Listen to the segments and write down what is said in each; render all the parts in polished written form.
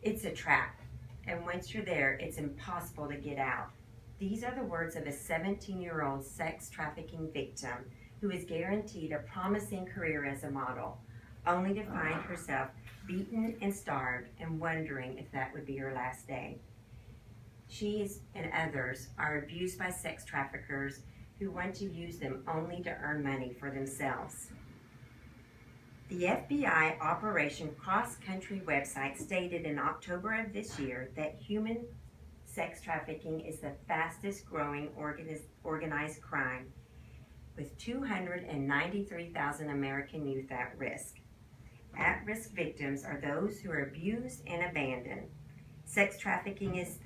It's a trap, and once you're there, it's impossible to get out. These are the words of a 17-year-old sex trafficking victim who is guaranteed a promising career as a model, only to find herself beaten and starved and wondering if that would be her last day. She and others are abused by sex traffickers who want to use them only to earn money for themselves. The FBI Operation Cross Country website stated in October of this year that human sex trafficking is the fastest growing organized crime, with 293,000 American youth at risk. At-risk victims are those who are abused and abandoned. Sex trafficking is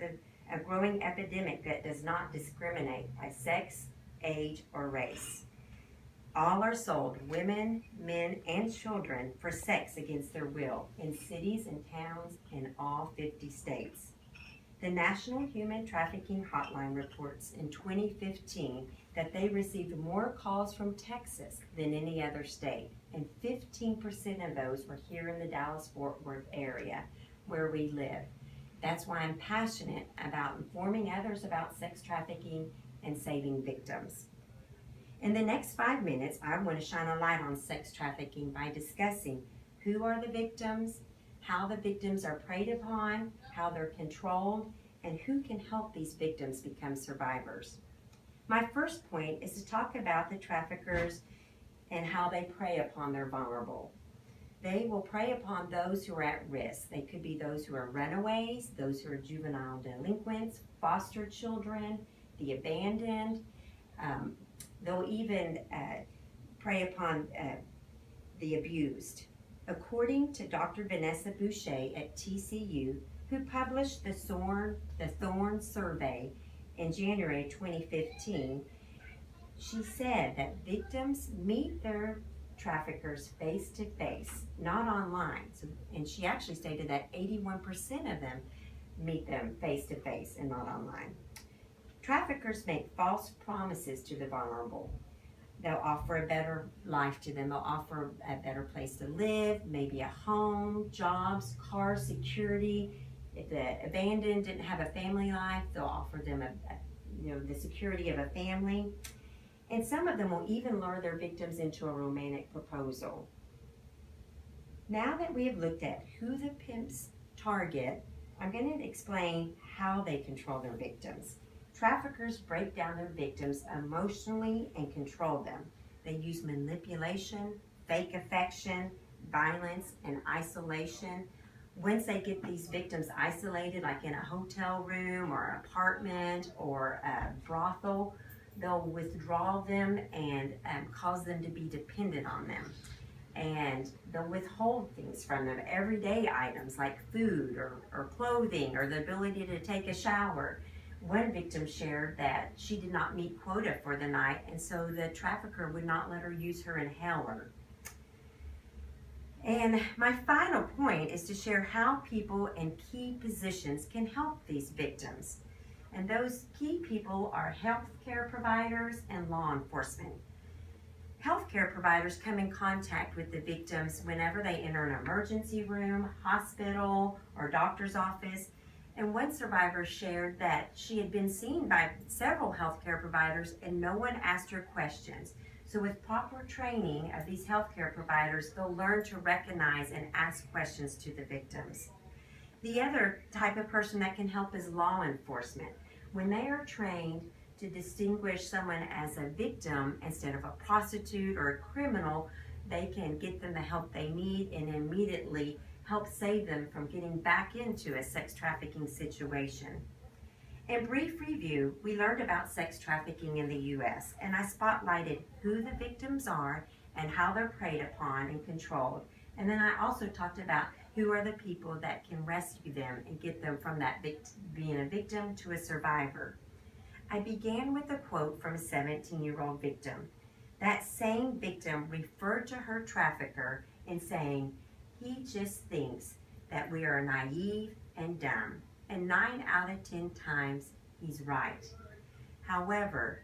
a growing epidemic that does not discriminate by sex, age, or race. All are sold, women, men, and children, for sex against their will in cities and towns in all 50 states. The National Human Trafficking Hotline reports in 2015 that they received more calls from Texas than any other state, and 15% of those were here in the Dallas-Fort Worth area where we live. That's why I'm passionate about informing others about sex trafficking and saving victims. In the next 5 minutes, I want to shine a light on sex trafficking by discussing who are the victims, how the victims are preyed upon, how they're controlled, and who can help these victims become survivors. My first point is to talk about the traffickers and how they prey upon their vulnerable. They will prey upon those who are at risk. They could be those who are runaways, those who are juvenile delinquents, foster children, the abandoned. They'll even prey upon the abused. According to Dr. Vanessa Boucher at TCU, who published the Thorn Survey in January 2015, she said that victims meet their traffickers face to face, not online. And she actually stated that 81% of them meet them face to face and not online. Traffickers make false promises to the vulnerable. They'll offer a better life to them. They'll offer a better place to live, maybe a home, jobs, cars, security. If the abandoned didn't have a family life, they'll offer them the security of a family. And some of them will even lure their victims into a romantic proposal. Now that we have looked at who the pimps target, I'm going to explain how they control their victims. Traffickers break down their victims emotionally and control them. They use manipulation, fake affection, violence, and isolation. Once they get these victims isolated, like in a hotel room or an apartment or a brothel, they'll withdraw them and cause them to be dependent on them. And they'll withhold things from them, everyday items like food or clothing or the ability to take a shower. One victim shared that she did not meet quota for the night, and so the trafficker would not let her use her inhaler. And my final point is to share how people in key positions can help these victims. And those key people are healthcare providers and law enforcement. Healthcare providers come in contact with the victims whenever they enter an emergency room, hospital, or doctor's office. And one survivor shared that she had been seen by several healthcare providers and no one asked her questions. So with proper training of these healthcare providers, they'll learn to recognize and ask questions to the victims. The other type of person that can help is law enforcement. When they are trained to distinguish someone as a victim instead of a prostitute or a criminal, they can get them the help they need and immediately help save them from getting back into a sex trafficking situation. In brief review, we learned about sex trafficking in the U.S., and I spotlighted who the victims are and how they're preyed upon and controlled. And then I also talked about who are the people that can rescue them and get them from that being a victim to a survivor. I began with a quote from a 17-year-old victim. That same victim referred to her trafficker in saying, "He just thinks that we are naive and dumb, and 9 out of 10 times he's right." However,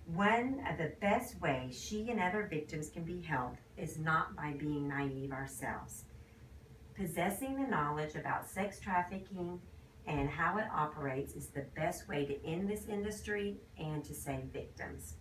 one of the best ways she and other victims can be helped is not by being naive ourselves. Possessing the knowledge about sex trafficking and how it operates is the best way to end this industry and to save victims.